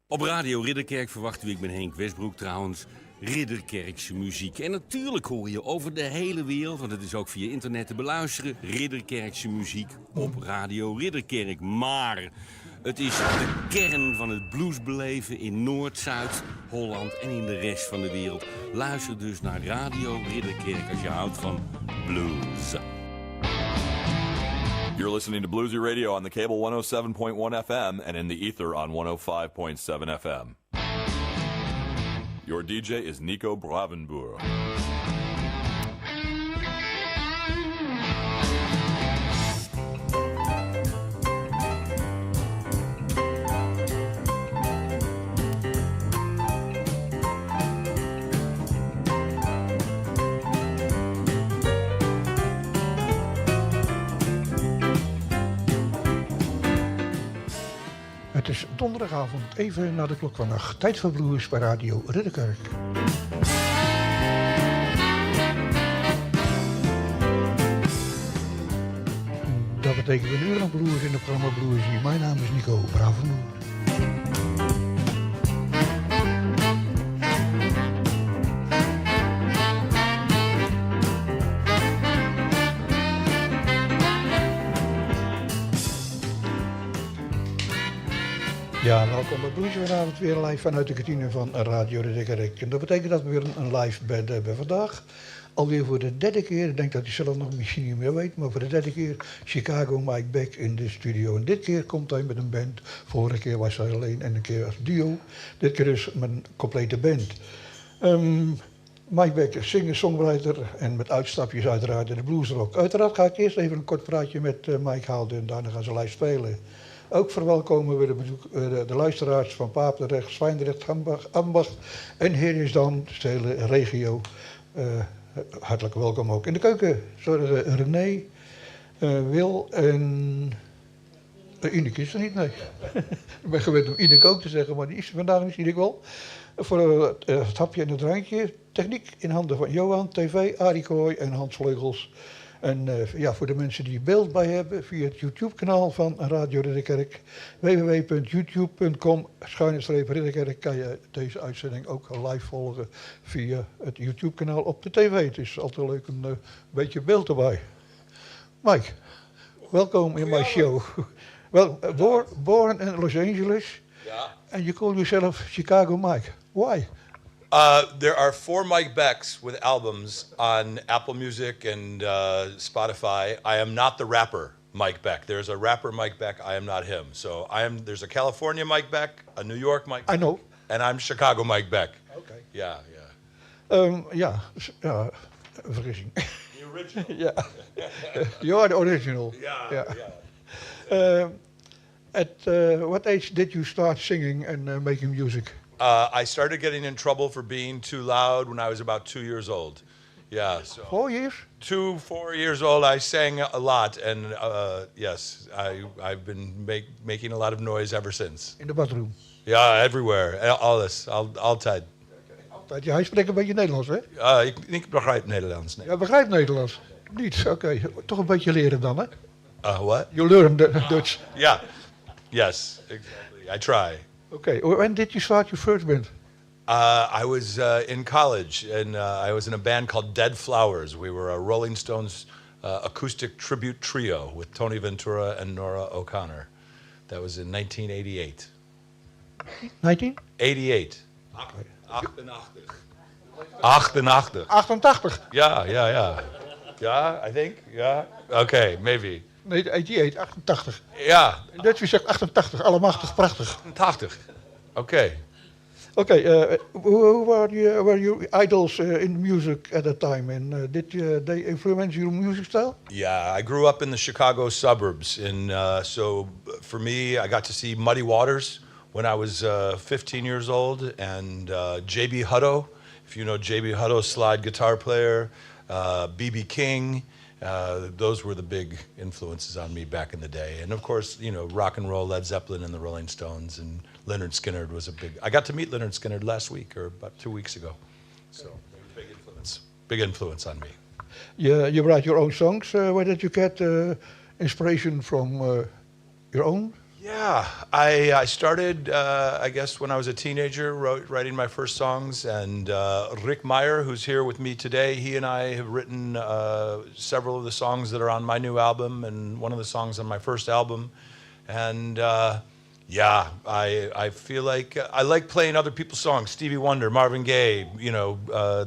Op Radio Ridderkerk verwachten we, ik ben Henk Westbroek trouwens, Ridderkerkse muziek. En natuurlijk hoor je over de hele wereld, want het is ook via internet te beluisteren, Ridderkerkse muziek op Radio Ridderkerk. Maar het is de kern van het bluesbeleven in Noord, Zuid, Holland en in de rest van de wereld. Luister dus naar Radio Ridderkerk als je houdt van blues. You're listening to Bluezy Radio on the cable 107.1 FM and in the ether on 105.7 FM. Your DJ is Nico Bravenboer. Het is donderdagavond, even na de klok van 8. Tijd voor blues bij Radio Ridderkerk. Dat betekent een uur aan blues in het programma Bluezy. Mijn naam is Nico Bravenboer. Ja, welkom bij Bluezy vanavond weer live vanuit de kantine van Radio Ridderkerk. En dat betekent dat we weer een live band hebben vandaag. Alweer voor de derde keer, ik denk dat hij zelf nog misschien niet meer weet, maar voor de derde keer Chicago Mike Beck in de studio. En dit keer komt hij met een band. Vorige keer was hij alleen en een keer als duo. Dit keer dus met een complete band. Mike Beck is singer, songwriter en met uitstapjes uiteraard in de bluesrock. Uiteraard ga ik eerst even een kort praatje met Mike houden en daarna gaan ze live spelen. Ook verwelkomen we de luisteraars van Papendrecht, Zwijndrecht, Ambach en Heeresdam, de hele regio. Hartelijk welkom ook. In de keuken zorgen René, Wil en Ineke is er niet, nee. Ik ben gewend om Ineke ook te zeggen, maar die is er vandaag niet, zie ik wel. Voor het hapje en het drankje, techniek in handen van Johan, TV, Arie Kooi en Hans Vleugels. En voor de mensen die beeld bij hebben, via het YouTube-kanaal van Radio Ridderkerk, www.youtube.com/Ridderkerk, kan je deze uitzending ook live volgen via het YouTube-kanaal op de tv. Het is altijd leuk een beetje beeld erbij. Mike, welkom in my show. Well, born in Los Angeles, and you call yourself Chicago Mike. Why? There are 4 Mike Becks with albums on Apple Music and Spotify. I am not the rapper Mike Beck. There's a rapper Mike Beck. I am not him. So there's a California Mike Beck, a New York Mike Beck. I know. And I'm Chicago Mike Beck. Okay. Yeah. Vergissing. The original. Yeah. You are the original. Yeah. At what age did you start singing and making music? I started getting in trouble for being too loud when I was about 2 years old. Yeah. So 4 years? 4 years old, I sang a lot, and yes, I've been making a lot of noise ever since. In the bathroom? Ja, everywhere, altijd. Ja, hij spreekt een beetje Nederlands, hè? Ik begrijp Nederlands. Nee. Ja, begrijpt Nederlands. Niet, oké. Toch een beetje leren dan, hè? What? You learn Dutch. Yeah. Yes, exactly. I try. Okay. When did you start your first band? I was in college, and I was in a band called Dead Flowers. We were a Rolling Stones acoustic tribute trio with Tony Ventura and Nora O'Connor. That was in 1988. 1988. 88. Yeah, I think. Yeah. Okay, maybe. Nee, 88, 88. Ja. In Duits wie zegt 88, allemachtig, prachtig. 88. Okay. Okay, who were your idols in music at that time, and did they influence your music style? Yeah, I grew up in the Chicago suburbs, and so for me, I got to see Muddy Waters when I was 15 years old, and J.B. Hutto, if you know J.B. Hutto, slide guitar player, B.B. King. Those were the big influences on me back in the day. And of course, you know, rock and roll, Led Zeppelin and the Rolling Stones, and Lynyrd Skynyrd was a big... I got to meet Lynyrd Skynyrd last week, or about 2 weeks ago. So, big influence on me. You write your own songs. Where did you get inspiration from your own? Yeah, I started, I guess, when I was a teenager, writing my first songs. And Rick Meyer, who's here with me today, he and I have written several of the songs that are on my new album and one of the songs on my first album. And yeah, I feel like I like playing other people's songs, Stevie Wonder, Marvin Gaye, you know,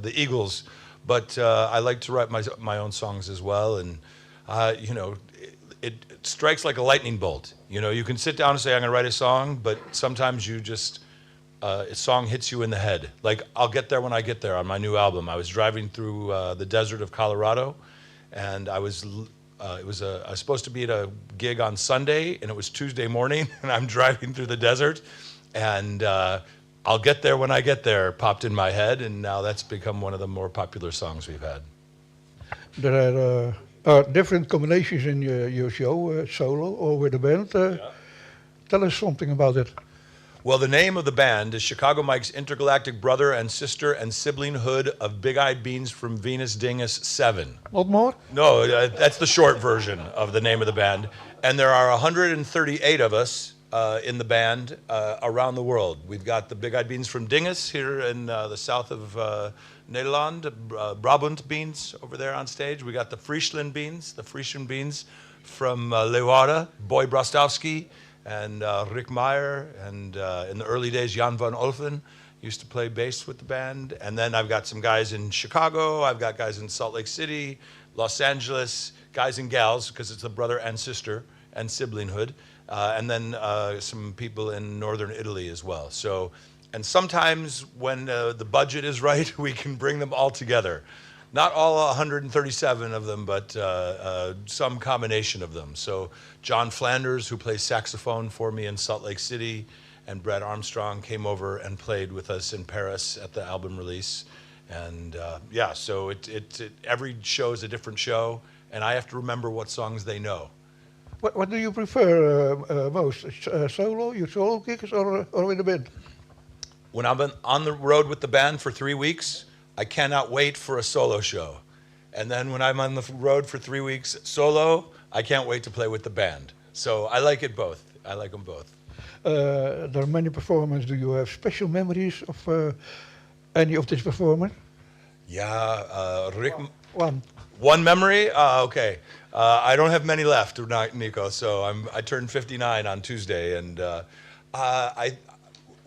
the Eagles. But I like to write my own songs as well. And, you know, it strikes like a lightning bolt. You know, you can sit down and say, I'm going to write a song, but sometimes you just, a song hits you in the head. Like, I'll get there when I get there on my new album. I was driving through the desert of Colorado, and I was supposed to be at a gig on Sunday, and it was Tuesday morning, and I'm driving through the desert, and I'll get there when I get there popped in my head, and now that's become one of the more popular songs we've had. There are different combinations in your show, solo or with a band. Tell us something about it. Well, the name of the band is Chicago Mike's intergalactic brother and sister and siblinghood of Big-Eyed Beans from Venus Dingus 7. Not more? No, that's the short version of the name of the band. And there are 138 of us in the band around the world. We've got the Big-Eyed Beans from Dingus here in the south of Nederland, Brabant beans over there on stage. We got the Friesland beans from Leeuwarden, Boy Brostowski, and Rick Meyer, and in the early days, Jan van Olfen used to play bass with the band. And then I've got some guys in Chicago, I've got guys in Salt Lake City, Los Angeles, guys and gals, because it's a brother and sister and siblinghood, and then some people in northern Italy as well. So. And sometimes when the budget is right, we can bring them all together. Not all 137 of them, but some combination of them. So John Flanders, who plays saxophone for me in Salt Lake City, and Brad Armstrong came over and played with us in Paris at the album release. And yeah, so every show is a different show, and I have to remember what songs they know. What do you prefer most? Solo, your solo gigs, or with a band? When I'm on the road with the band for 3 weeks, I cannot wait for a solo show. And then when I'm on the road for 3 weeks solo, I can't wait to play with the band. So I like it both. I like them both. There are many performances. Do you have special memories of any of this performance? Yeah, Rick. One memory? Okay. I don't have many left, Nico. So I turned 59 on Tuesday, and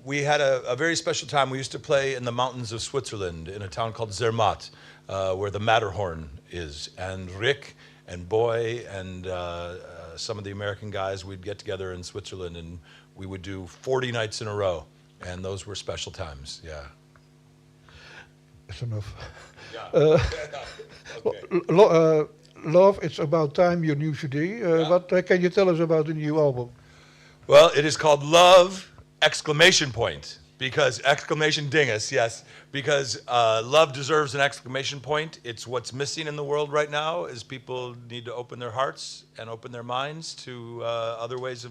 we had a very special time. We used to play in the mountains of Switzerland in a town called Zermatt, where the Matterhorn is. And Rick and Boy and some of the American guys, we'd get together in Switzerland and we would do 40 nights in a row. And those were special times, yeah. That's enough. Yeah. Okay. Love, It's About Time, your new CD. What can you tell us about the new album? Well, it is called Love! Exclamation point, because exclamation dingus, yes, because love deserves an exclamation point. It's what's missing in the world right now is people need to open their hearts and open their minds to other ways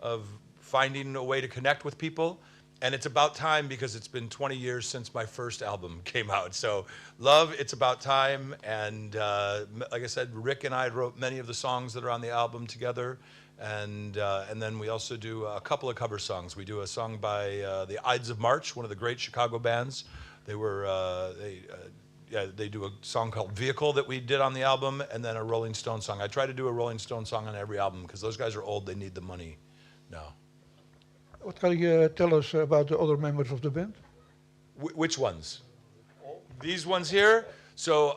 of finding a way to connect with people. And it's about time because it's been 20 years since my first album came out. So Love, It's About Time, and like I said, Rick and I wrote many of the songs that are on the album together. And then we also do a couple of cover songs. We do a song by the Ides of March, one of the great Chicago bands. They do a song called Vehicle that we did on the album, and then a Rolling Stone song. I try to do a Rolling Stone song on every album because those guys are old, they need the money now. What can you tell us about the other members of the band? Which ones? These ones here? So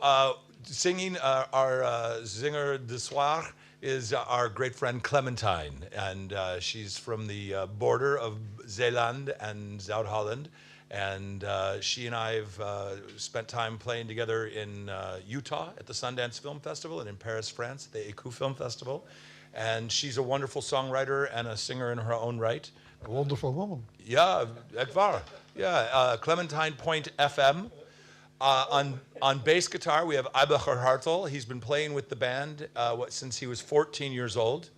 singing our singer de soir is our great friend Clementine, and she's from the border of Zeeland and Zuid-Holland, and she and I have spent time playing together in Utah at the Sundance Film Festival and in Paris, France, the Écou Film Festival, and she's a wonderful songwriter and a singer in her own right. A wonderful woman. Yeah, echt waar. Yeah, Clementine Point FM. On bass guitar, we have Ibacher Hartel. He's been playing with the band since he was 14 years old.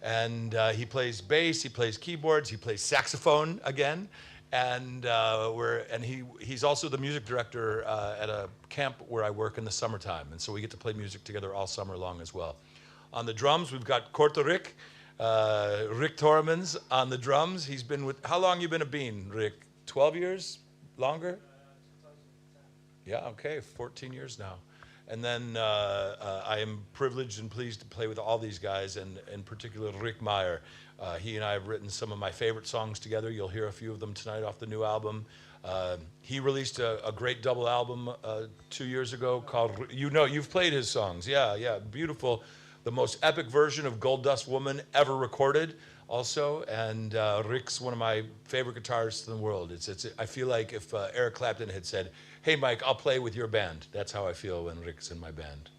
And he plays bass, he plays keyboards, he plays saxophone again. And he's also the music director at a camp where I work in the summertime. And so we get to play music together all summer long as well. On the drums, we've got Korte Rick. Rick Tormans on the drums. He's been with, how long you been a Bean, Rick? 12 years? Longer? Yeah, okay, 14 years now. And then I am privileged and pleased to play with all these guys, and in particular Rick Meyer. He and I have written some of my favorite songs together. You'll hear a few of them tonight off the new album. He released a great double album 2 years ago called, you've played his songs. Yeah, beautiful. The most epic version of Gold Dust Woman ever recorded also. And Rick's one of my favorite guitarists in the world. I feel like if Eric Clapton had said, hey, Mike, I'll play with your band. That's how I feel when Rick's in my band.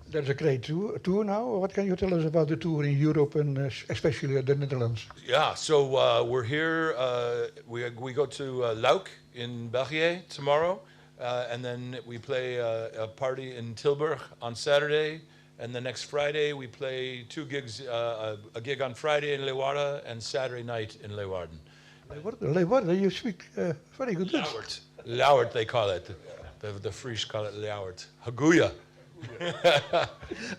There's a great tour now. What can you tell us about the tour in Europe and especially the Netherlands? Yeah, so we're here. We go to Luik in België tomorrow. And then we play a party in Tilburg on Saturday. And the next Friday we play 2 gigs, a gig on Friday in Leeuwarden and Saturday night in Leeuwarden. Leeuwarden, you speak very good Dutch. Leeuwarden, they call it. The Fries call it Leeuwarden. Haguya.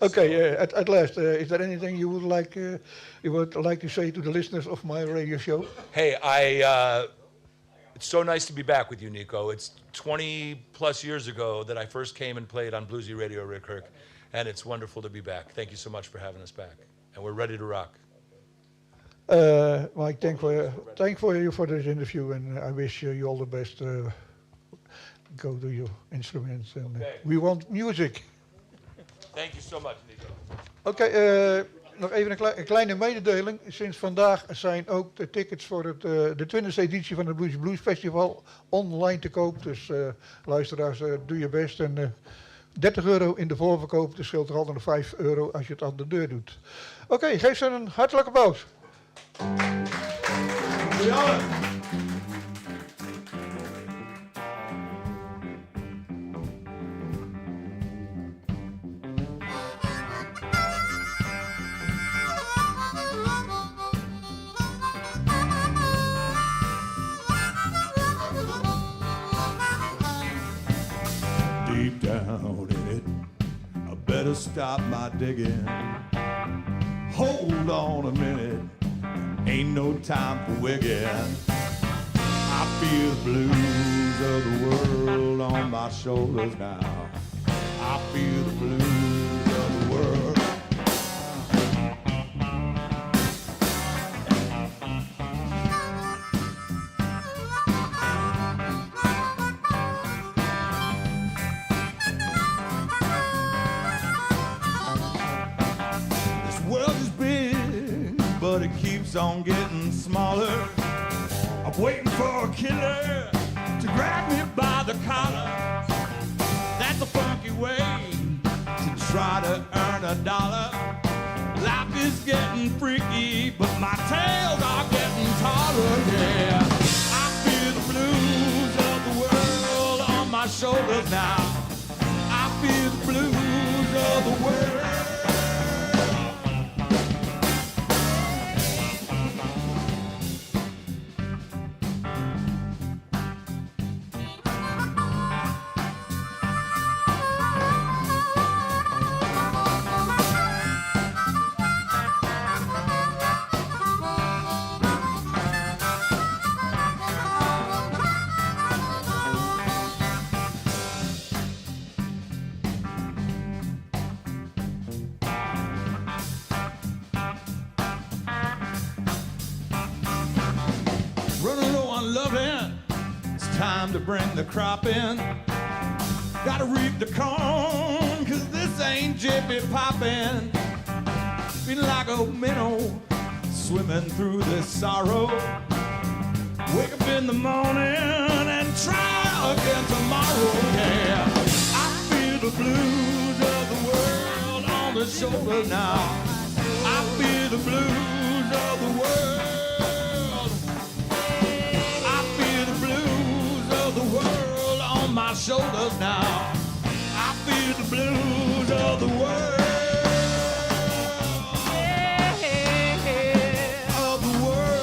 Okay, at last, is there anything you would like to say to the listeners of my radio show? Hey, it's so nice to be back with you, Nico. It's 20 plus years ago that I first came and played on Bluezy Radio Ridderkerk, and it's wonderful to be back. Thank you so much for having us back, and we're ready to rock. Mike, thank you for this interview, and I wish you all the best. Go to your instruments, and we want music. Thank you so much, Nico. Oké, nog even een kleine mededeling. Sinds vandaag zijn ook de tickets voor de 20e editie van het Bluezy Blues Festival online te koop. Dus luisteraars, doe je best. En €30 in de voorverkoop, dus scheelt er altijd nog €5 als je het aan de deur doet. Oké, geef ze een hartelijk applaus. Ja. Deep down in it, I better stop my digging. Hold on a minute, ain't no time for wigging. I feel the blues of the world on my shoulders now. I feel the blues of the world. But it keeps on getting smaller. I'm waiting for a killer to grab me by the collar. That's a funky way to try to earn a dollar. Life is getting freaky, but my tails are getting taller, yeah. I feel the blues of the world on my shoulders now. I feel the blues of the world. Time to bring the crop in. Gotta reap the corn, cause this ain't jiffy poppin'. Feeling like a minnow swimming through this sorrow. Wake up in the morning and try again tomorrow, yeah. I feel the blues of the world on the shoulder now. I feel the blues of the world. My shoulders now. I feel the blues of the world. Of the world.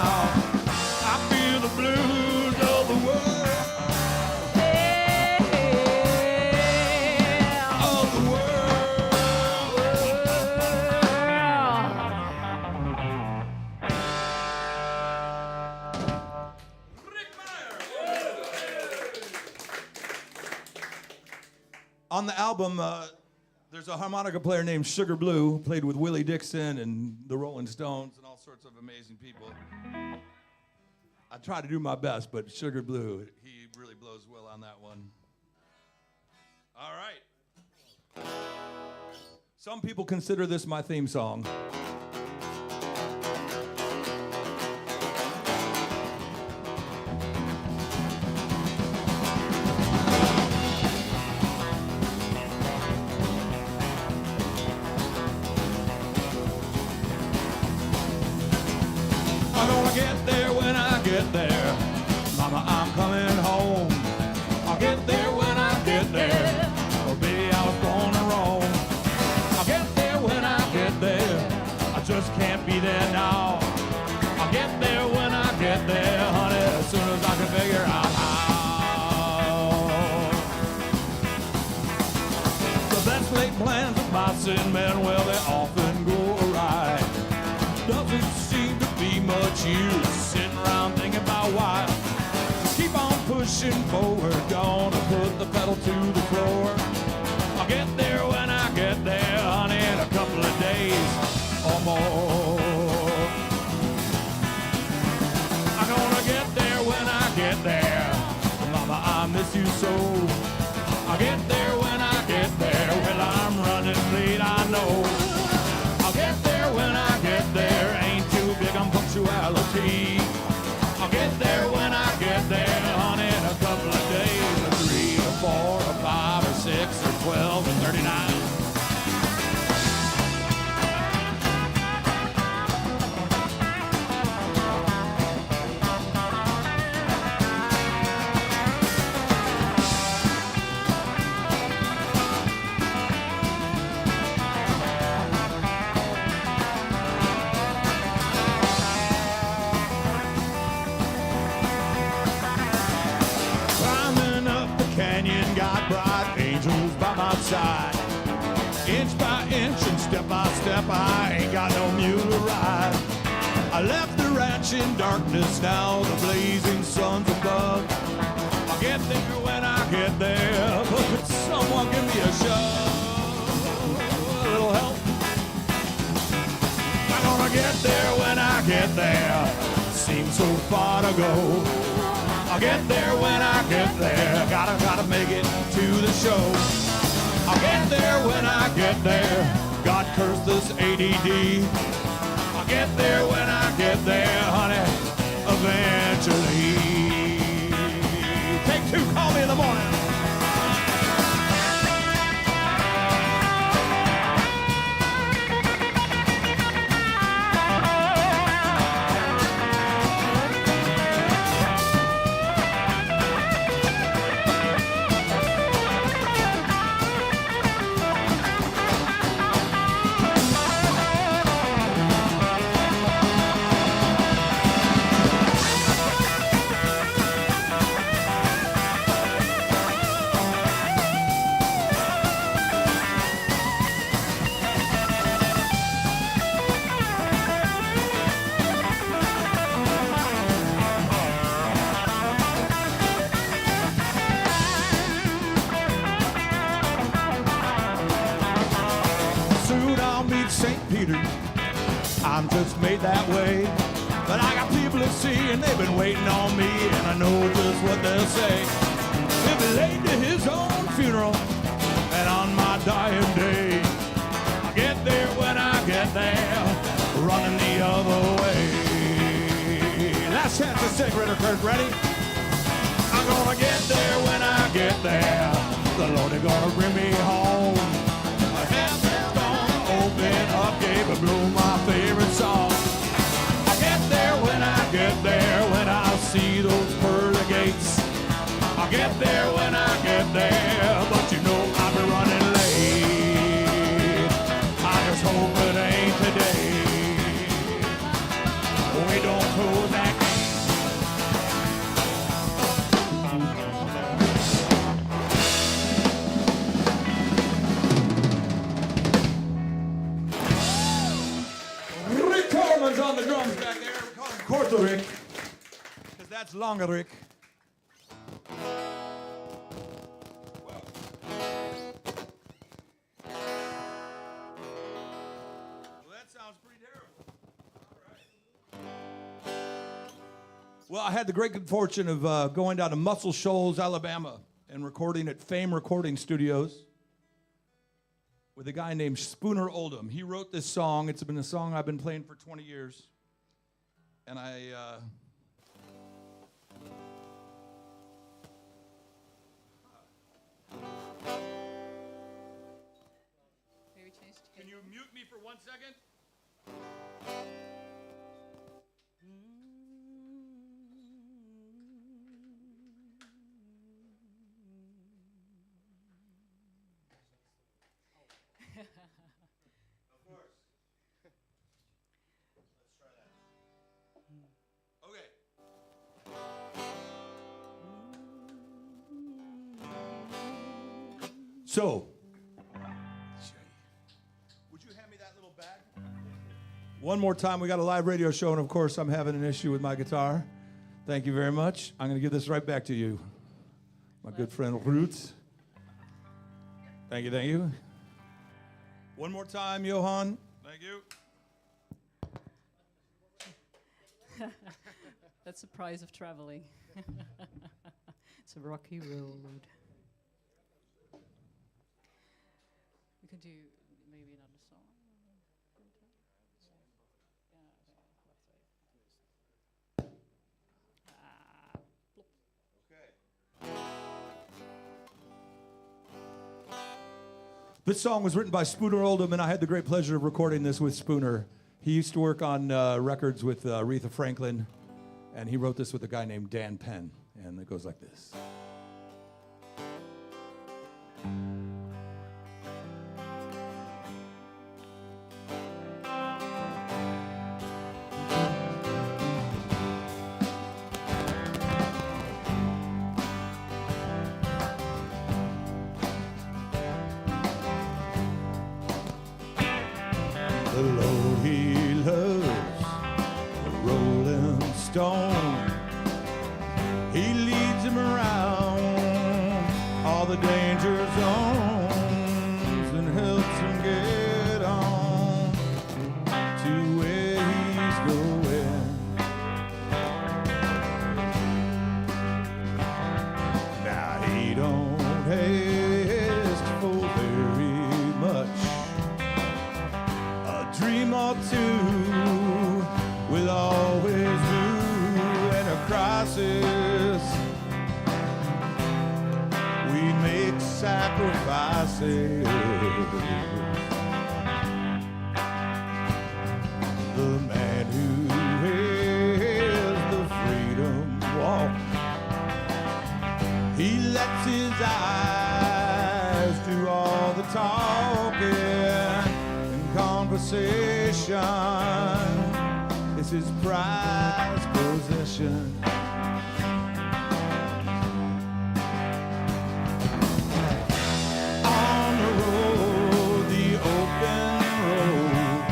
now. I feel the blues of the world. Of the On the album, there's a harmonica player named Sugar Blue, who played with Willie Dixon and the Rolling Stones and all sorts of amazing people. I try to do my best, but Sugar Blue, he really blows well on that one. All right. Some people consider this my theme song. I'm gonna get there when I get there. Mama, I'm coming home. I'll get there when I get there. Oh, baby, I was born to roam. I'll get there when I get there. I just can't be there now. I'll get there when I get there, honey, as soon as I can figure out how. The best laid plans of my sin men, well, they often go awry. Doesn't seem to be much use sitting around thinking about why. Just keep on pushing forward, gonna put the pedal to the floor. I'll get there when I get there, honey, in a couple of days or more. I'm gonna get there when I get there. Mama, I miss you so. I'll get there when I get there. Well, I'm running late, I know. I'll get there when I get there. Ain't too big on punctuality. I'll get there when I get there, honey, in a couple of days. 3 or 4 or 5 or 6 or 12 and 39. Side. Inch by inch and step by step, I ain't got no mule to ride. I left the ranch in darkness, now the blazing sun's above. I'll get there when I get there, but could someone give me a shove? A little help? I'm gonna get there when I get there, seems so far to go. I'll get there when I get there, gotta make it to the show. I'll get there when I get there. God curse this ADD. I'll get there when I get there, honey, eventually. Take 2, call me in the morning. I'm just made that way, but I got people to see and they've been waiting on me, and I know just what they'll say. He'll be late to his own funeral, and on my dying day, I'll get there when I get there, running the other way. Last chance to sing, Ridderkerk, ready? I'm gonna get there when I get there, the Lord is gonna bring me home. Open up, gave a blow my favorite song. I get there when I get there, when I see those pearly gates. I get there when I get there, but you know I'll be running late. I just hope it ain't today. We don't close down. that's Longerik. Well, I had the great good fortune of going down to Muscle Shoals, Alabama, and recording at Fame Recording Studios with a guy named Spooner Oldham. He wrote this song. It's been a song I've been playing for 20 years. And Can you mute me for 1 second? Of course. Let's try that. Okay. So, would you hand me that little bag? One more time, we got a live radio show, and of course, I'm having an issue with my guitar. Thank you very much. I'm going to give this right back to you, my good friend Ruth. Thank you, thank you. One more time, Johan. Thank you. That's the price of traveling. It's a rocky road. We could do maybe another song. This song was written by Spooner Oldham, and I had the great pleasure of recording this with Spooner. He used to work on records with Aretha Franklin, and he wrote this with a guy named Dan Penn, and it goes like this. The Lord he loves the rolling stone. He leads him around all the danger zones and helps him get on to where he's going. Now he don't ask for very much. Dream or two will always do in a crisis. We make sacrifices. The man who has the freedom walk, he lets his eyes do all the talking. Conversation is his prized possession. On the road, the open road,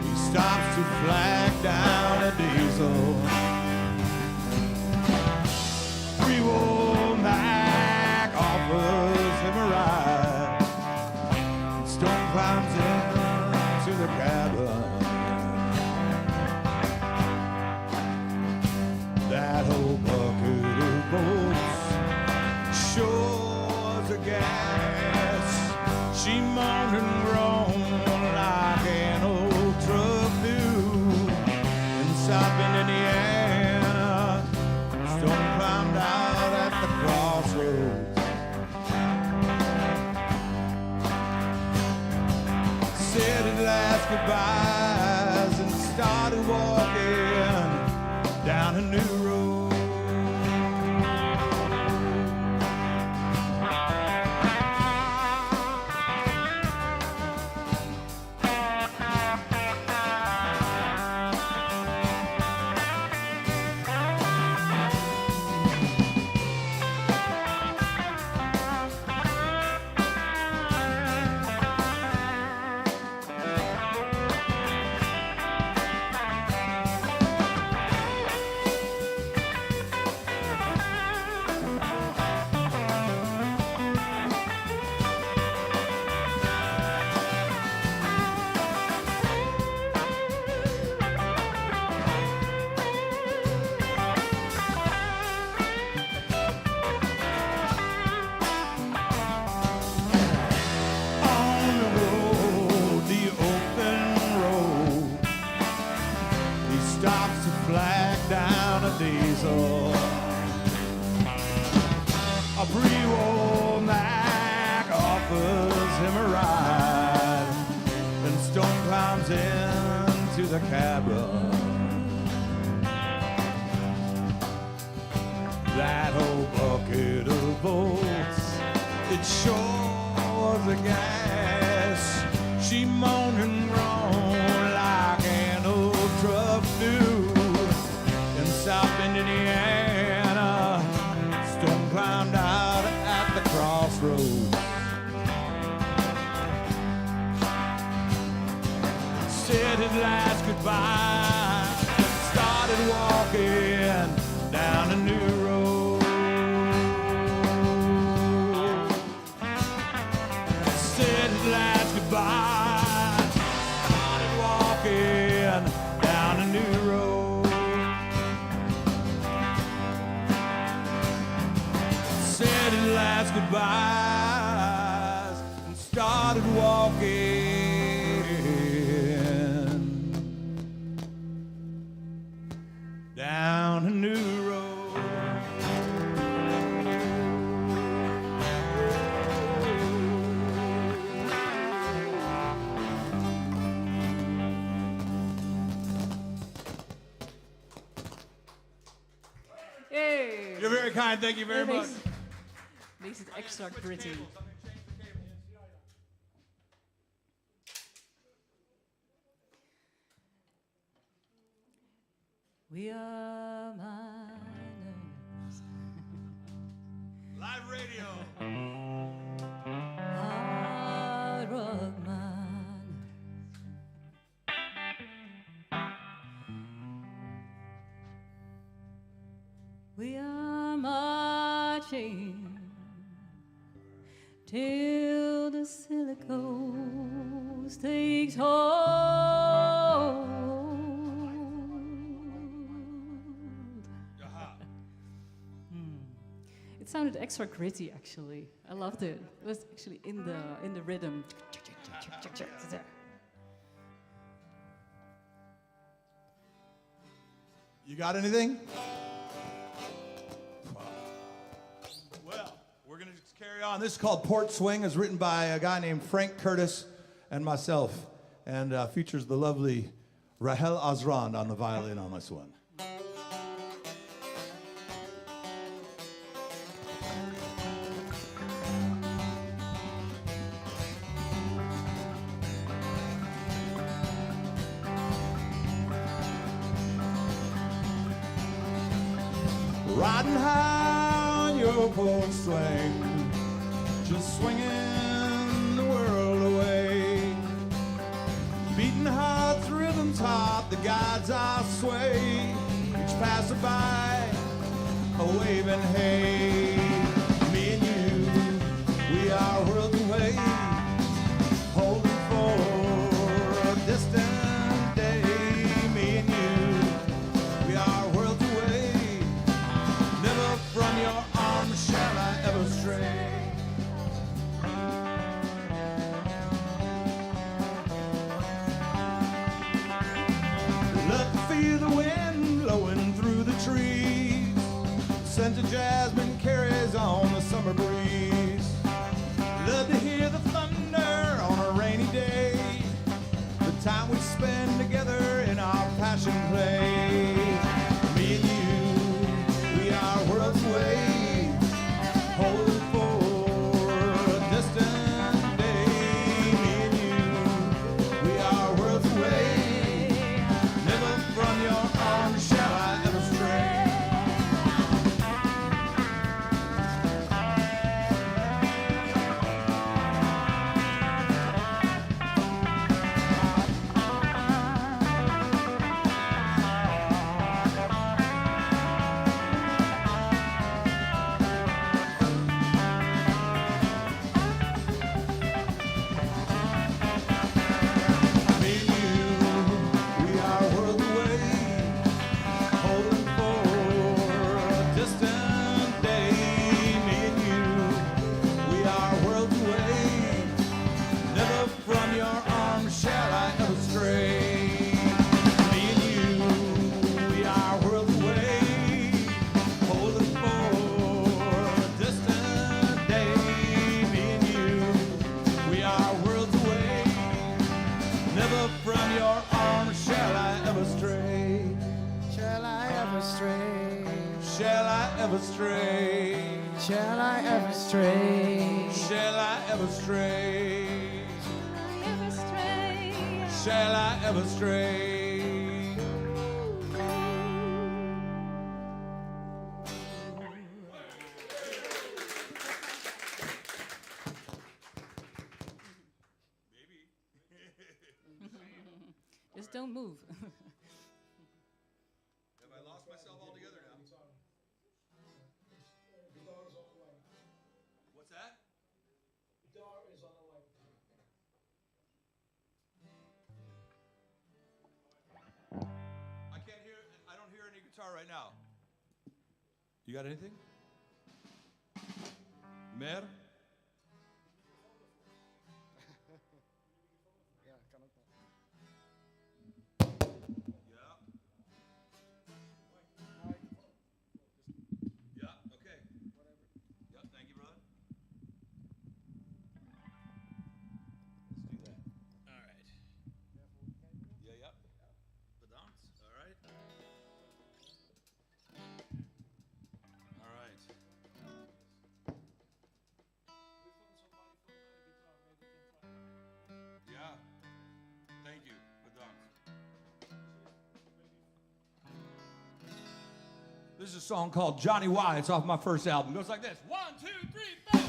he stops to flag down a diesel. Free-Will Mac offers him a ride. Stone climbs into the cabin. That whole bucket of bolts, shores of gas. She moaned and groaned like an old truck do. In South Bend, Indiana, Stone climbed out at the crossroads. Said his last goodbyes and started walking down a new road. flag down a diesel. A pre-war Mac offers him a ride, and Stone climbs into the cabin. That old bucket of bolts, it sure was a gas. She moaned and groaned like an old truck do. In South Indiana, Stone climbed out at the crossroads. Said his last goodbye, started walking down a new road. Said his last goodbye, started walking down a new road. Said his last goodbyes and started walking down a new road. Yay! You're very kind, thank you very much. Makes it extra gritty. We are miners. Live radio. Hard rock miners. We are marching till the silicone takes hold. It sounded extra gritty, actually. I loved it. It was actually in the rhythm. You got anything? Well, we're going to just carry on. This is called Port Swing. It's written by a guy named Frank Curtis and myself, and features the lovely Rahel Azrand on the violin on this one. Riding high on your port swing, just swinging the world away. Beating hearts, rhythms hot, the guides our sway. Each passerby, a waving hey. Me and you, we are worlds away, holding for a distant day. Me and you, we are worlds away. Never from your arms shall I ever stray. Let me feel the wind blowing through the trees. Scent of jasmine ever stray? Shall I ever stray? Shall I ever stray? Shall I ever stray? Ever stray? Shall I ever stray? Just don't move. Have I lost myself altogether now? What's that? I can't hear, I don't hear any guitar right now. You got anything? Meer? This is a song called Johnny Y. It's off my first album. It goes like this. 1, 2, 3, 4.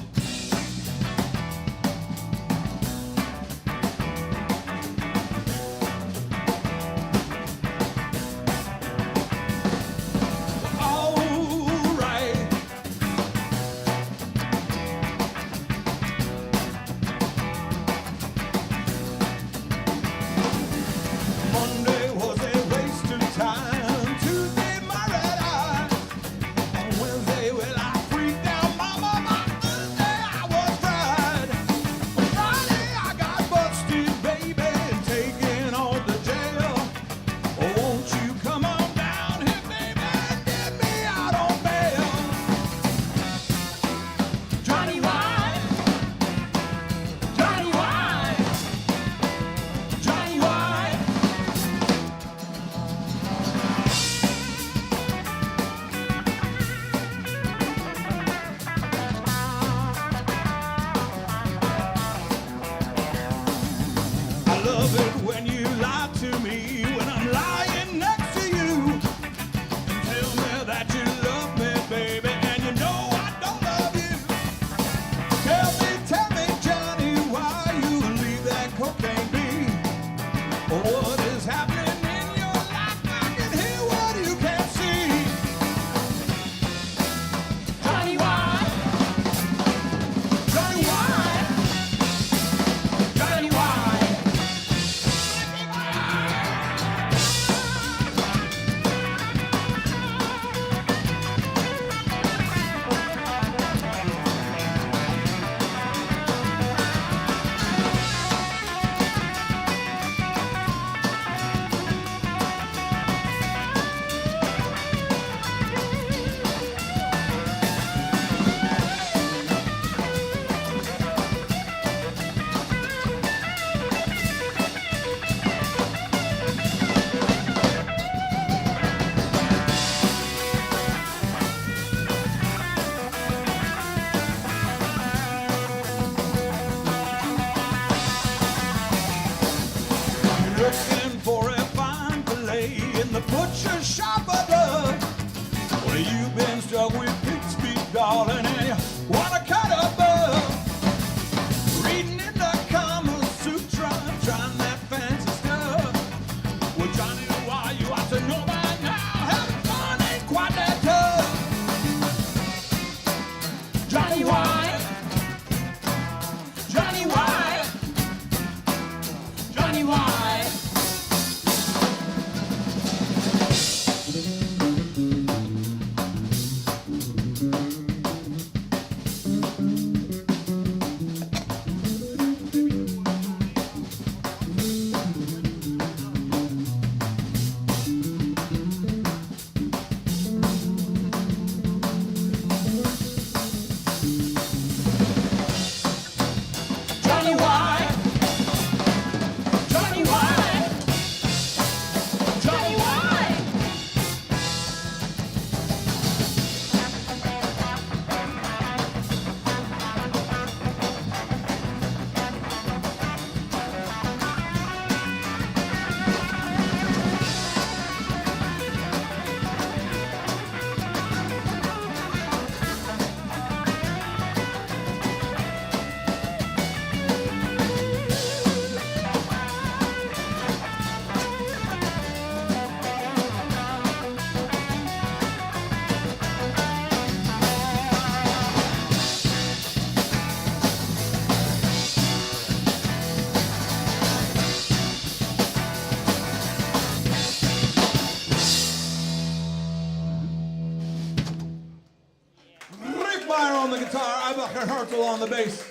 on the guitar, Eibacher Hartel on the bass.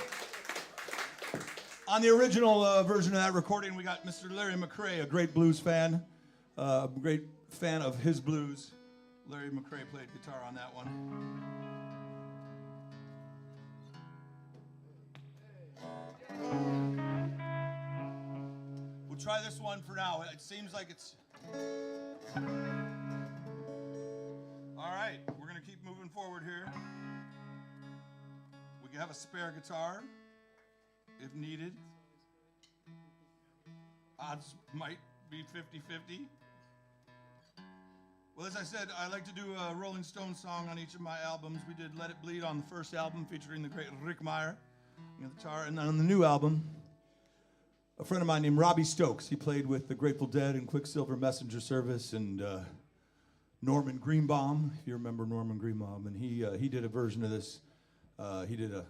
On the original version of that recording, we got Mr. Larry McCray, a great blues fan, a great fan of his blues. Larry McCray played guitar on that one. We'll try this one for now. It seems like it's... All right, we're going to keep moving forward here. We can have a spare guitar if needed. Odds might be 50-50. Well, as I said, I like to do a Rolling Stones song on each of my albums. We did Let It Bleed on the first album featuring the great Rick Meyer on guitar. And then on the new album, a friend of mine named Robbie Stokes. He played with the Grateful Dead and Quicksilver Messenger Service and Norman Greenbaum, if you remember Norman Greenbaum. And he did a version of this. He did the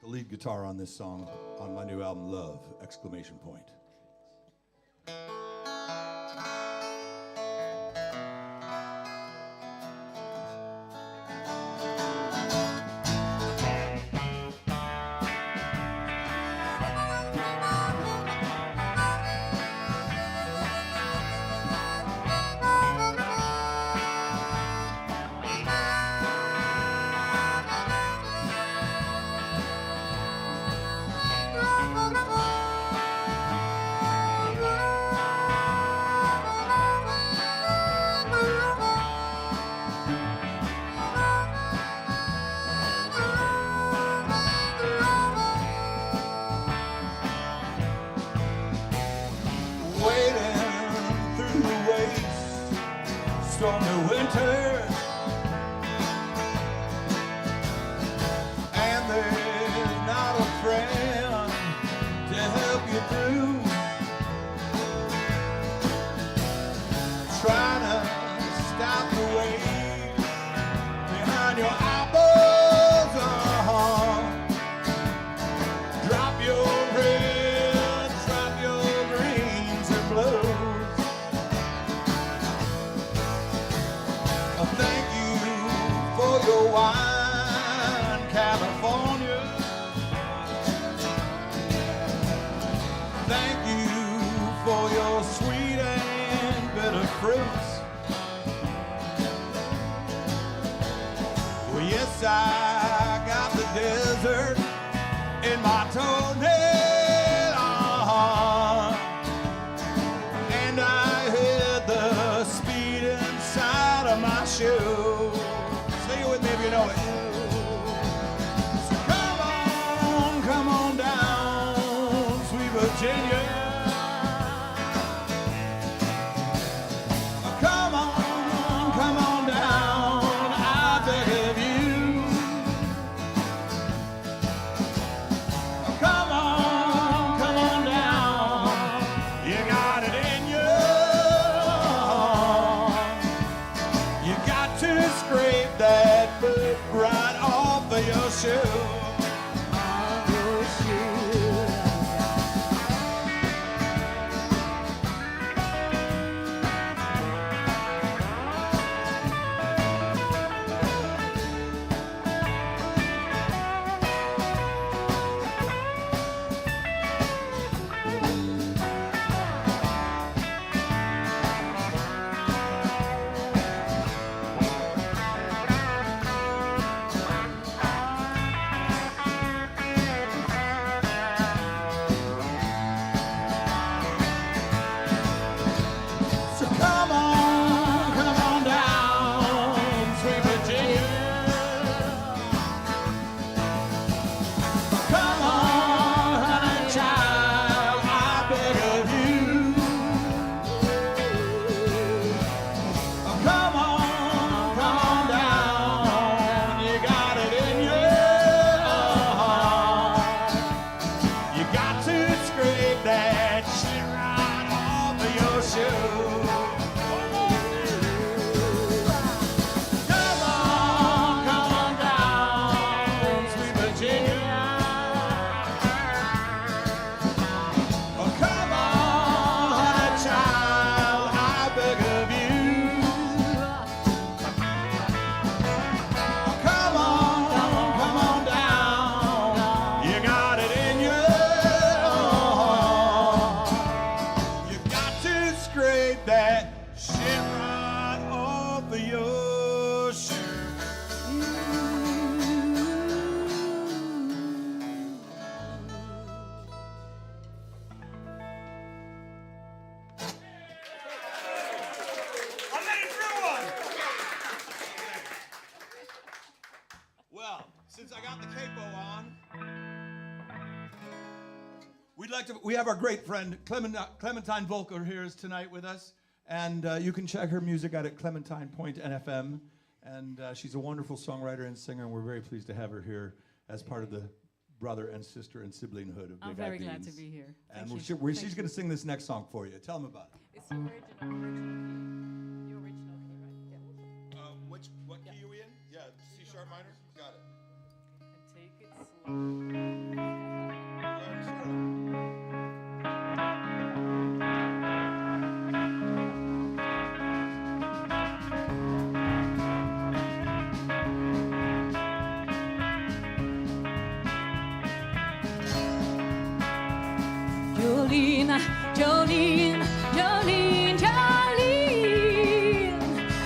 lead guitar on this song on my new album, Love! Exclamation point. Stormy winter, and there's not a friend to help you through. Trying to stop the wave behind your eyeballs. Drop your reds, drop your greens and blues. Thank you for your wine, California. Thank you for your sweet and bitter fruits. Well, yes, I got the desert in my toenail, and I heard the speed inside of my shoe. Sing it with me if you know it. So come on down, sweet Virginia. Come on down, I beg of you. Come on down, you got it in you. You got to scrape that foot right off of your shoe. We have our great friend Clementine Volker here tonight with us, and you can check her music out at clementine.nfm. And she's a wonderful songwriter and singer, and we're very pleased to have her here as part of the brother and sister and siblinghood of Big I'm very Eye glad to Beans. be here. And Thank she's going to sing this next song for you. Tell them about it. It's the original key. The original key, right? Yeah. What key are you in? Yeah, C sharp minor. Got it. And take it slow. Jolene, Jolene, Jolene, Jolene,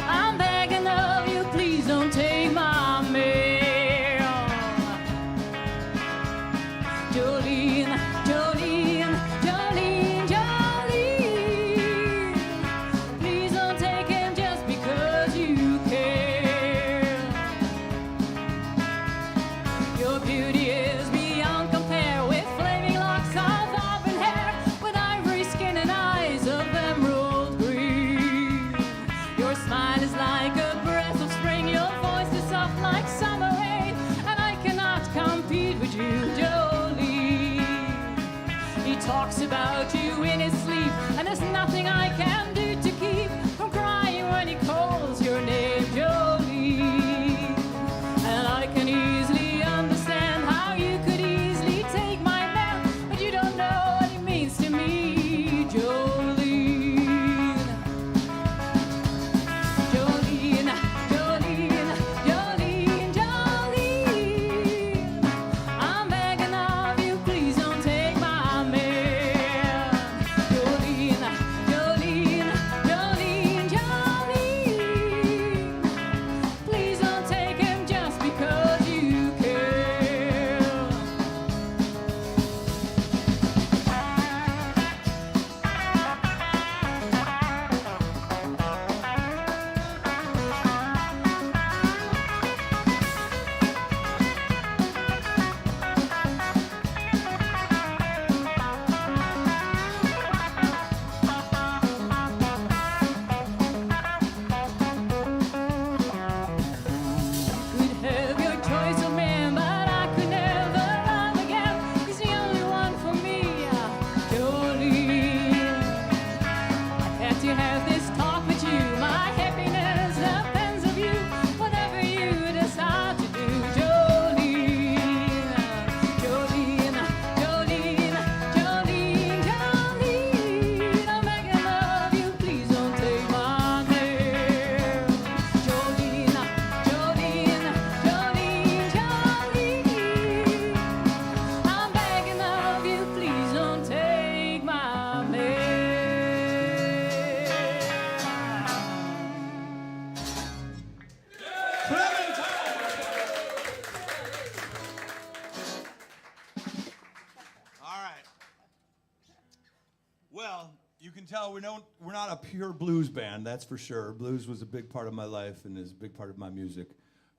I'm begging of you, please don't take my mail. Jolene, Jolene, Jolene, Jolene, please don't take him just because you care. Your beauty is beyond compare with flaming locks of auburn hair, with ivory skin and eyes of emerald green. Your smile is like a breath of spring, your voice is soft like summer rain, and I cannot compete with you, Jolene. He talks about you in his sleep, and there's nothing I can do to keep from crying when he calls your name, Jolene. And I can easily understand how you could easily take my man, but you don't know what it means to me, Jolene. Jolene, Jolene, Jolene, Jolene, I'm begging of you, please don't take my man. Jolene, Jolene, Jolene, Jolene, please don't take him just because you care. Could have your choice of man, but I could never love again. He's the only one for me, Jolene. I had to have this talk with you. My happiness depends on you. Whatever you decide to do, Jolene. Jolene, Jolene, Jolene, Jolene, I'm begging of you, please don't take my name. Jolene, Jolene, Jolene, Jolene, I'm begging of you, please don't take my mail. All right. Well, you can tell we're not a pure blues band, that's for sure. Blues was a big part of my life and is a big part of my music.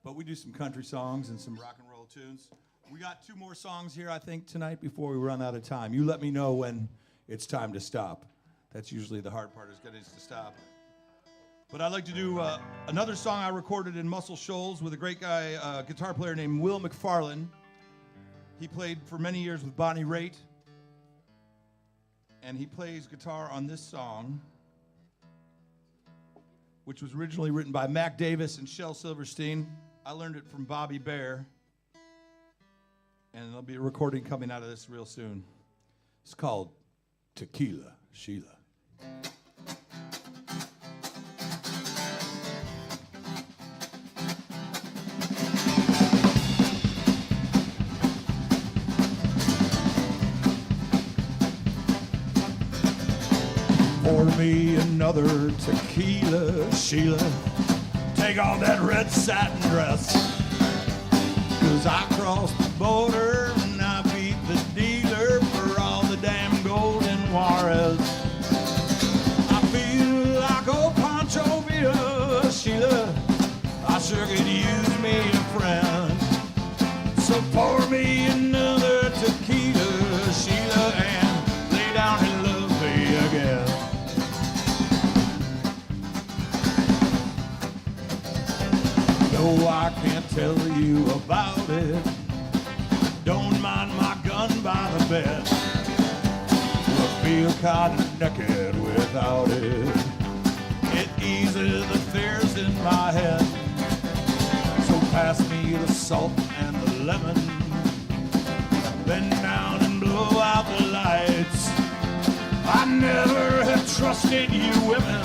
But we do some country songs and some rock and roll tunes. We got 2 more songs here, I think, tonight before we run out of time. You let me know when it's time to stop. That's usually the hard part, is getting us to stop. But I'd like to do another song I recorded in Muscle Shoals with a great guy, guitar player named Will McFarlane. He played for many years with Bonnie Raitt. And he plays guitar on this song, which was originally written by Mac Davis and Shel Silverstein. I learned it from Bobby Bear. And there'll be a recording coming out of this real soon. It's called Tequila Sheila. Pour me another tequila, Sheila. Take off that red satin dress. 'Cause I crossed the border and I beat the dealer for all the damn gold in Juarez. I feel like old Pancho Villa, Sheila. I sure could use me a friend. So pour me another tequila, Sheila, and No, I can't tell you about it. Don't mind my gun by the bed. I feel kind of naked without it. It eases the fears in my head. So pass me the salt and the lemon. Bend down and blow out the lights. I never have trusted you women,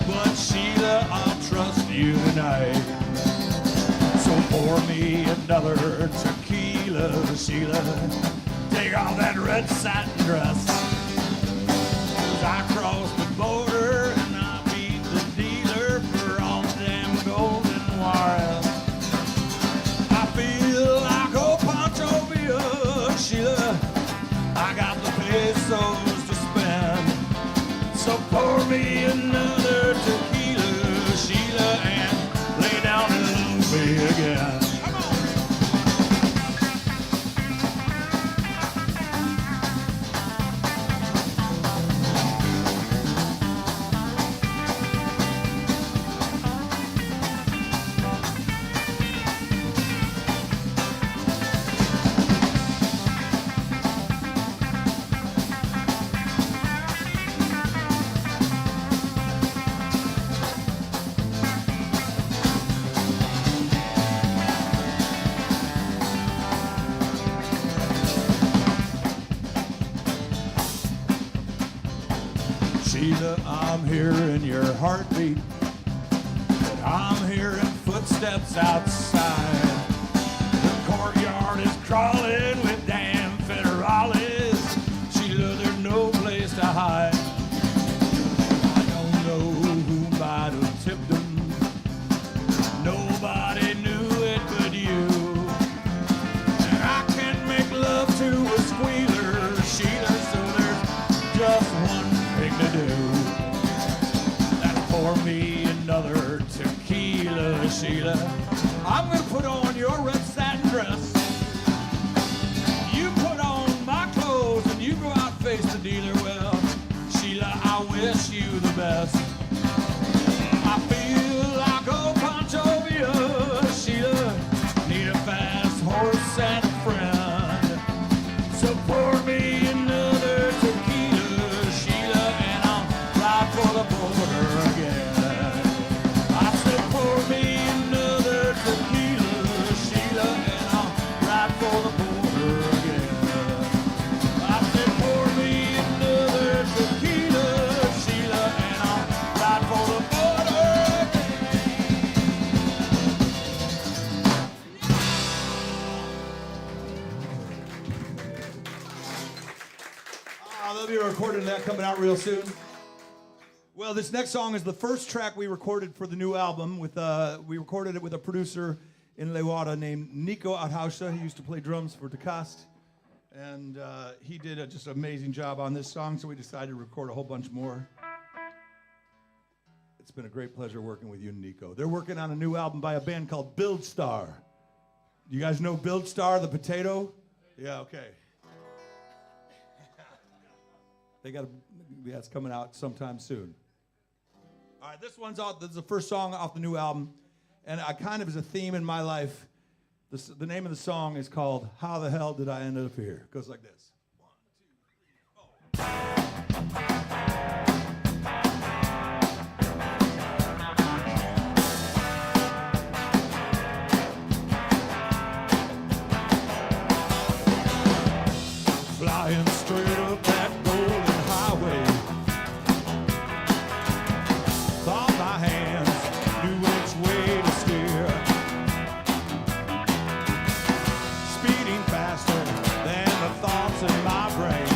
but Sheila, I'll trust you tonight. So pour me another tequila, Sheila. Take off that red satin dress. 'Cause I crossed the border and I beat the dealer for all the damn golden wire. I feel like old Pancho Villa, Sheila. I got the pesos to spend. So pour me another tequila, Sheila, and lay down and love me again. Sheila, I'm hearing your heartbeat, but I'm hearing footsteps outside. The courtyard is crawling with damn federales. Sheila, there's no place to hide. I don't know who might have tipped them. Nobody knew it but you. And I can't make love to a squealer, Sheila, so there's just one to do. That's pour me another tequila, Sheila. I'm gonna put on your red satin dress. You put on my clothes and you go out and face the dealer. Well, Sheila, I wish you the best. I feel like old Pancho Villa, Sheila. Need a fast horse and a friend. So pour me another tequila, Sheila, and I'll ride for the border again. I said pour me another tequila, Sheila, and I'll ride for the border again. I said pour me another tequila, Sheila, and I'll ride for the border They'll be recording that coming out real soon. Well, this next song is the first track we recorded for the new album. We recorded it with a producer in Leeuwarden named Nico Bravenboer. He used to play drums for De Kast. And he did just an amazing job on this song, so we decided to record a whole bunch more. It's been a great pleasure working with you, Nico. They're working on a new album by a band called Build Star. You guys know Build Star, the potato? Yeah, okay. It's coming out sometime soon. All right, this one's out. This is the first song off the new album, and I kind of is a theme in my life. The name of the song is called "How the Hell Did I End Up Here?" It goes like this: 1, 2, 3, 4. Flying straight up that golden highway, thought my hands knew which way to steer, speeding faster than the thoughts in my brain.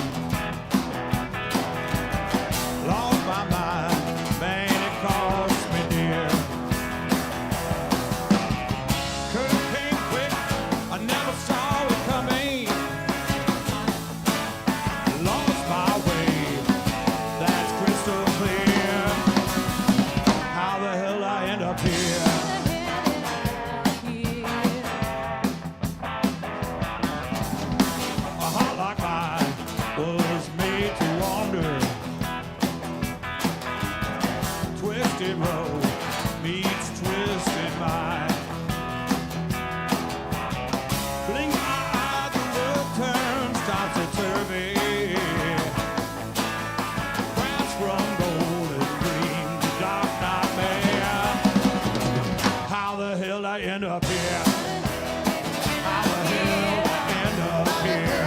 end up here? How the hell I end up here?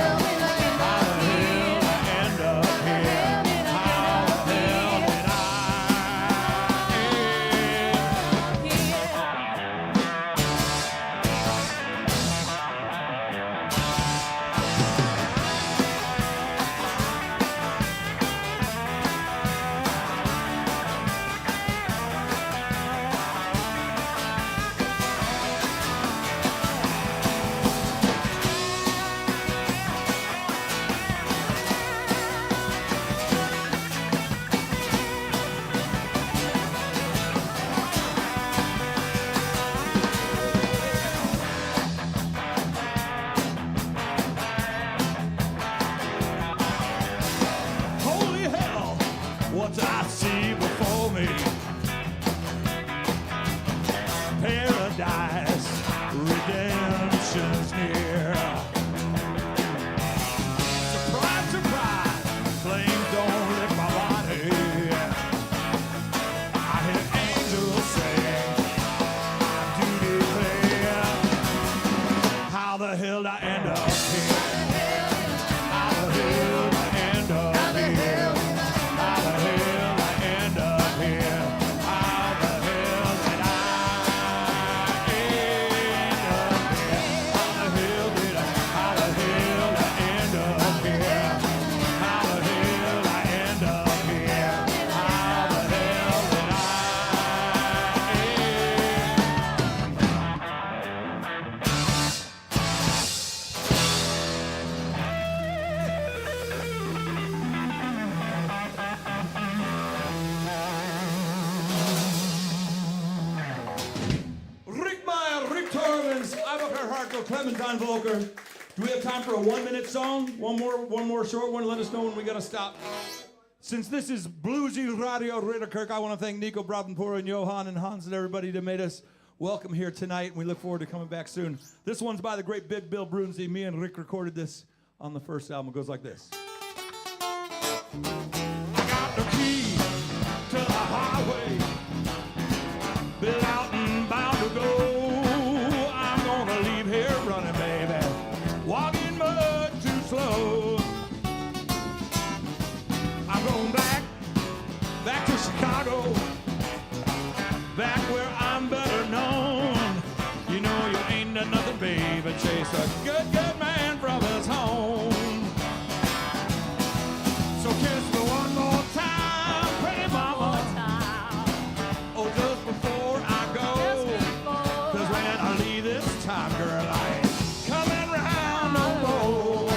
How the hell I end up here? How the hell did I Holy hell, what I see before me? Paradise, redemption's near. Surprise, surprise, flames don't lift my body. I hear angels sing, I do declare. How the hell did I end up here? How the hell did I end up here? How the hell did I end up here? How the hell did I end up here? How the hell did I end up here? How the hell did I end up here? How the hell did I Rick Meyer, Rick Torvins, Ivaker Hartko, Clementine Volker. Do we have time for a 1 minute song? One more short one. Let us know when we gotta stop. Since this is Bluezy Radio Ridderkerk, I want to thank Nico Bravenboer and Johan and Hans and everybody that made us welcome here tonight. And we look forward to coming back soon. This one's by the great Big Bill Bluezy. Me and Rick recorded this on the first album. It goes like this. I got the key to the highway. Been out and bound to go. I'm gonna leave here running, baby. Walking much too slow. I'm going back to Chicago. Back where I'm better known. You know you ain't done nothing, baby. Chase a good man from his home. So kiss me one more time, pretty mama. Oh, just before I go. 'Cause when I leave this time, girl, I ain't coming round no more.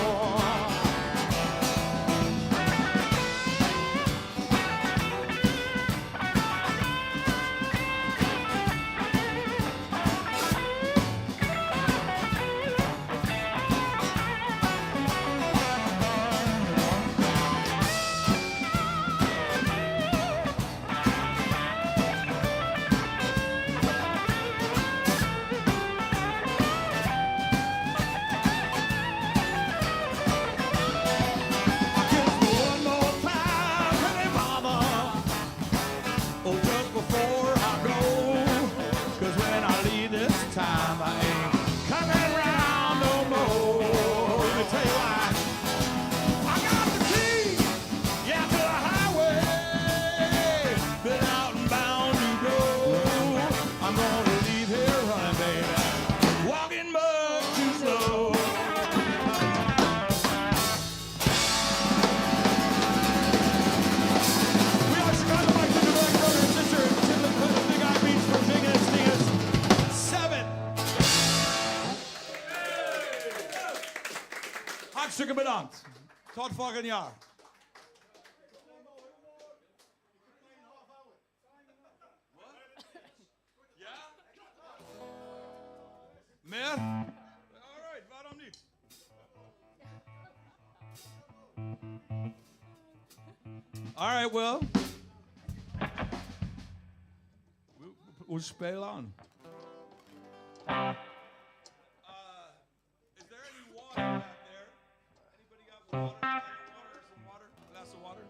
Hartstikke bedankt. Tot volgend jaar. Meer? Alright, waarom niet? Alright, well. We spelen aan. Is there any water back there? Anybody got water? Some water? A glass of water?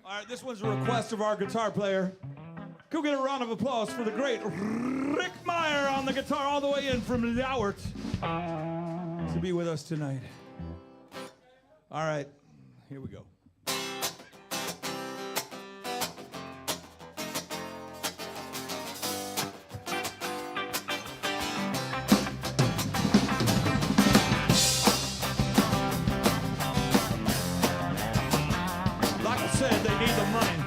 Alright, this one's a request of our guitar player. Go get a round of applause for the great Rick Meyer on the guitar all the way in from Ljouwert to be with us tonight. All right, here we go. Like I said, they need the money.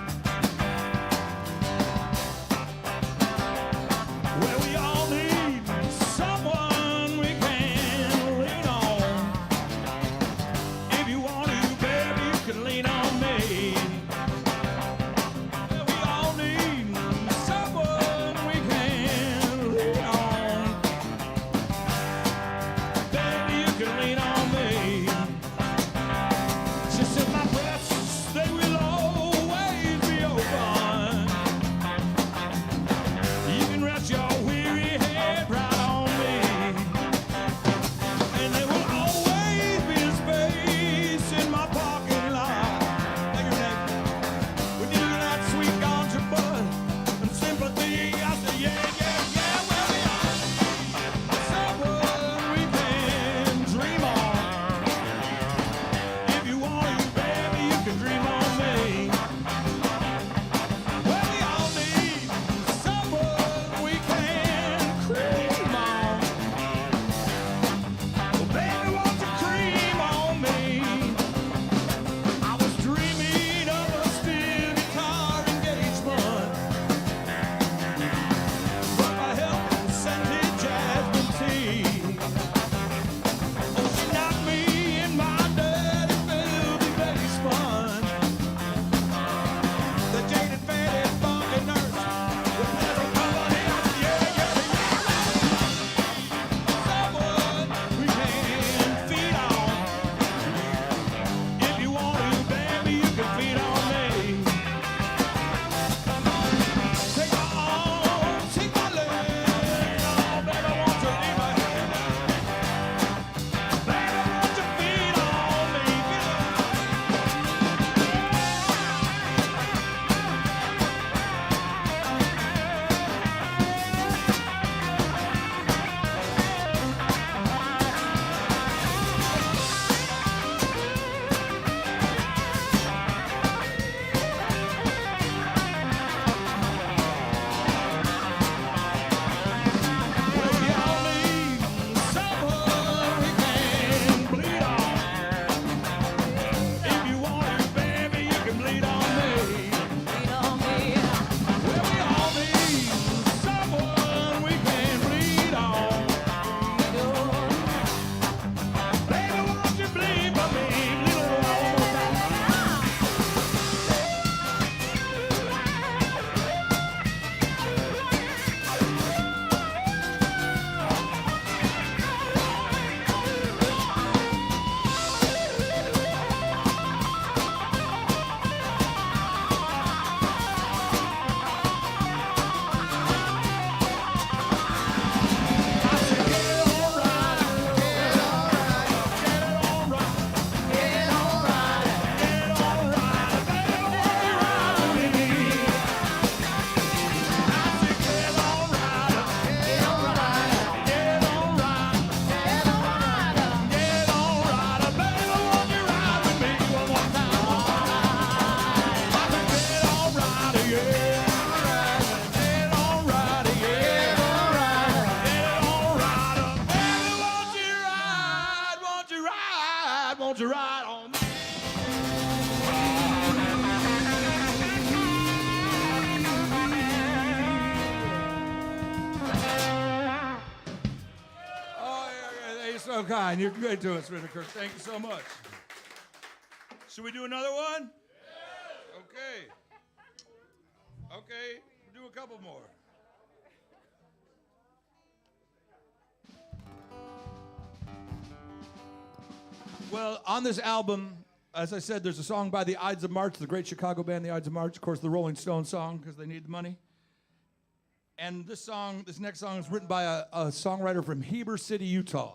Well, we all need someone we can lean on. If you want to, baby, you can lean on me. Well, we all need someone we can lean on. Baby, you can lean on me. She said my breasts, they will always be open. You can rest your weary head right on me. And there will always be a space in my parking lot. Thank you, Nick. When you do that sweet ganja bud and sympathy, I say, yeah, yeah, yeah. Well, we all need someone we can dream on. If you want to, baby, you can dream on me. Well, we all need someone we can cream on. Well, baby, won't you cream on me? I was dreaming of a steel guitar engagement, but my help scented jasmine tea. Oh, she knocked me in my dirty, filthy basement. The jaded, faded, funky nurse with never company. I said, yeah, yeah, yeah. Someone we can feed on. If you want to, baby, you can feed on me. Take my arms, take my legs. Oh, baby, won't you leave my hand? Baby, won't you feed on me? Well, we all need someone we can bleed on. If you want to, baby, you can bleed on me. Lean on me. Well, we all need someone we can bleed on. Baby, won't you bleed for me? Bleed on one more time. Won't you ride on me? Oh, yeah, you're so kind. You're great to us, Ridderkerk. Thank you so much. Should we do another one? Okay. Okay, we'll do a couple more. Well, on this album, as I said, there's a song by the Ides of March, the great Chicago band, the Ides of March. Of course, the Rolling Stones song, because they need the money. And this next song is written by a songwriter from Heber City, Utah.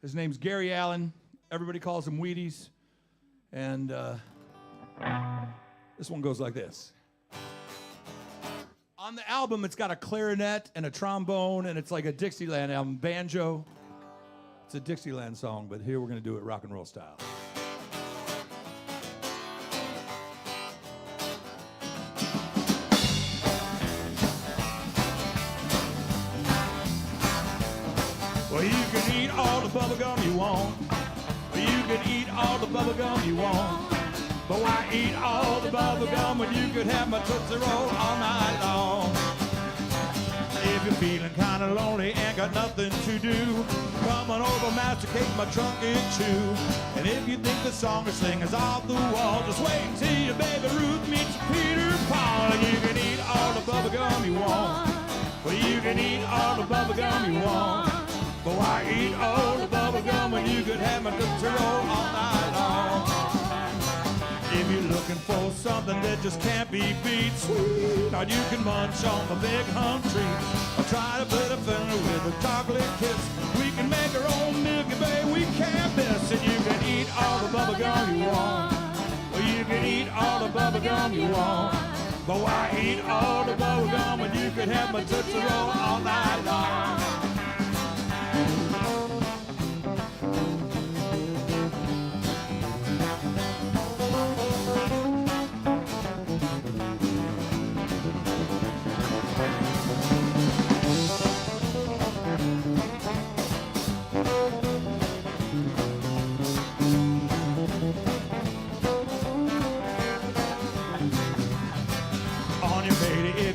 His name's Gary Allen. Everybody calls him Wheaties. And this one goes like this. On On the album, it's got a clarinet and a trombone, and it's like a Dixieland album, banjo. It's a Dixieland song, but here we're going to do it rock and roll style. Well, you can eat all the bubble gum you want. Well, you can eat all the bubble gum you want. But why eat all the bubble gum when you could have my Tootsie Roll all night long? If you're feeling kind of lonely and got nothing to do, come on over, masticate my trunk and chew. And if you think the song I sing is off the wall, just wait until your baby Ruth meets Peter Paul. You can eat all the bubble gum you want. Well, you can eat all the bubble gum you want. But why eat all the bubble gum when you could have my Tootsie Roll all night long? If you're looking for something that just can't be beat, sweet, or you can munch on the big hum tree, or try to put a finger with a chocolate kiss. We can make our own Milky Way, we can't miss. And you can eat all the bubble gum you want. Well, you can eat all the bubble gum you want. But why eat all the bubble gum when you could have my Tootsie Roll all night long?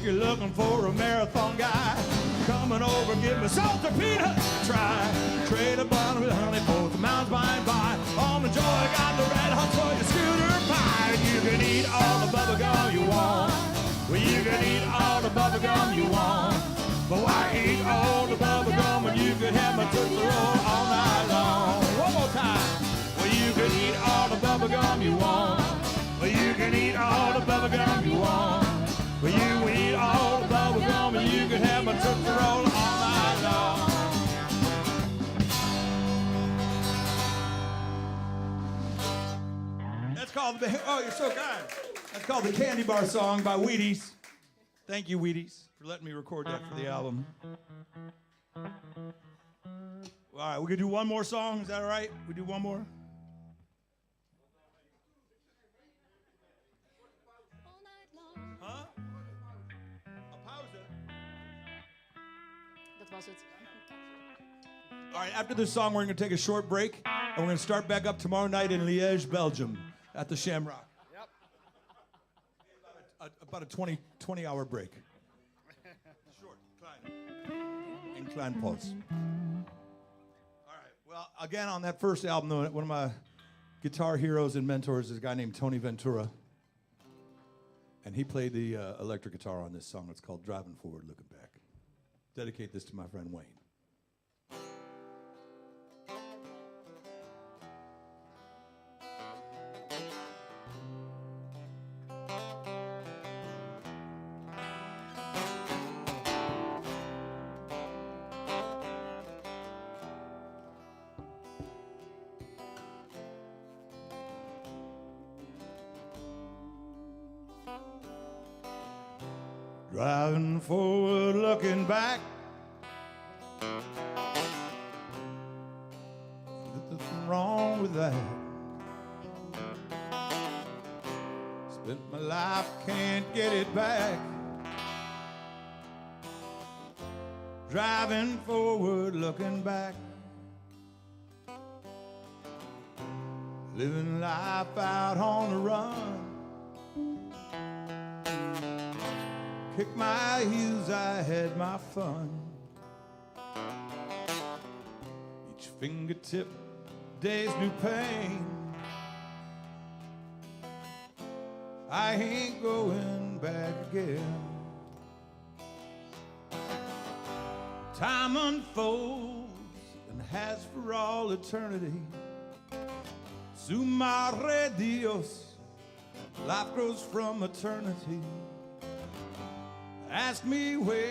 You're looking for a marathon guy, coming over, give me salted peanut, try. Trade a bottle with honey for the mountains by and by. Almond Joy got the red hot for your scooter pie. You can eat all the bubble gum you want. Well, you can eat all the bubble gum you want. But why eat all the bubble gum when you could have my Tootsie Roll all night long? One more time. Well, you can eat all the bubble gum you want. Well, you can eat all the bubble gum you want. Well, you eat all the bubble gum and you can have my Tootsie Roll all night long. That's called the, oh, you're so kind. That's called the Candy Bar Song by Wheaties. Thank you, Wheaties, for letting me record that for the album. All right, we can do one more song. Is that all right? We do one more? All right, after this song, we're going to take a short break, and we're going to start back up tomorrow night in Liège, Belgium, at the Shamrock. Yep. About a 20-hour break. Short, klein. And klein pause. All right, well, again, on that first album, one of my guitar heroes and mentors is a guy named Tony Ventura. And he played the electric guitar on this song. It's called Driving Forward, Looking Back. Dedicate this to my friend Wayne. Driving forward, looking back. There's nothing wrong with that. Spent my life, can't get it back. Driving forward, looking back. Living life out on the run. Kick my heels, I had my fun. Each fingertip, day's new pain. I ain't going back again. Time unfolds and has for all eternity. Su madre Dios, life grows from eternity. Ask me when,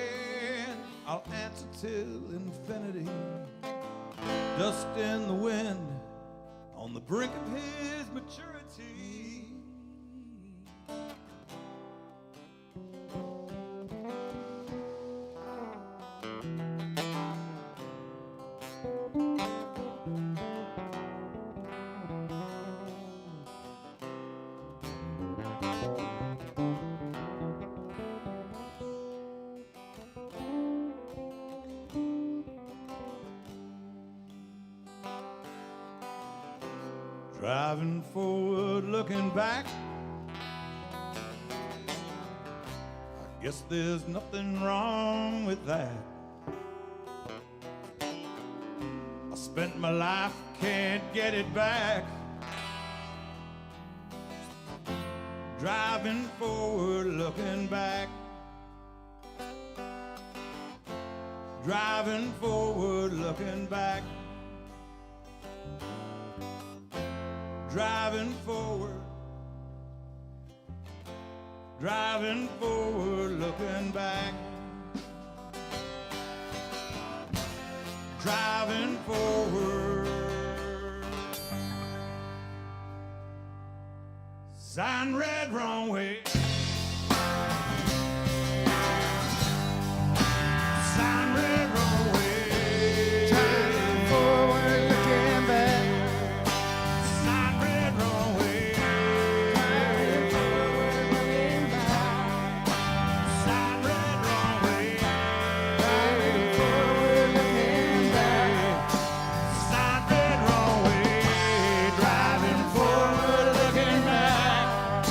I'll answer till infinity. Dust in the wind, on the brink of his maturity. Driving forward, looking back. I guess there's nothing wrong with that. I spent my life, can't get it back. Driving forward, looking back. Driving forward, looking back. Driving forward. Driving forward, looking back. Driving forward. Sign red, wrong way. Sign red, wrong way. Driving forward, looking back. Sign red, wrong way. Driving forward, looking back. Sign red, wrong way. Driving forward, looking back. Sign red, wrong way. Driving forward, looking back.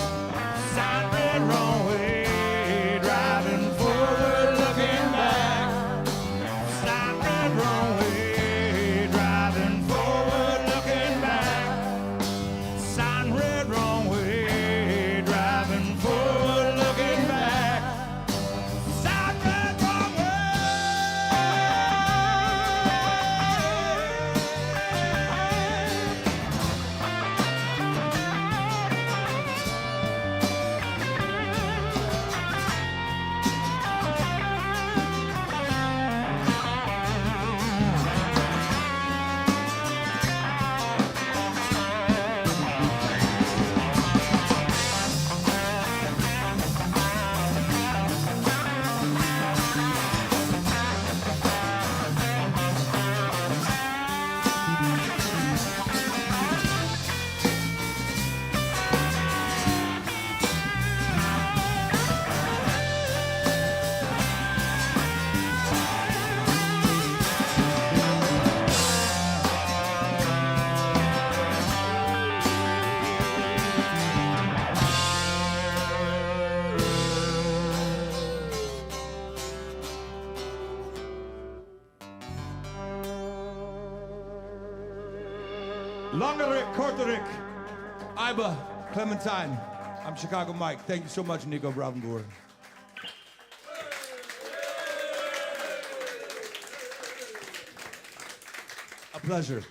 Sign red, wrong way. Driving forward, looking back. Sign red, wrong way. Driving forward, looking back. Sign red, wrong way. Driving forward, looking back. Sign red, wrong way. Longerik, Korterik, Iba, Clementine. I'm Chicago Mike. Thank you so much, Nico Bravenboer. A pleasure.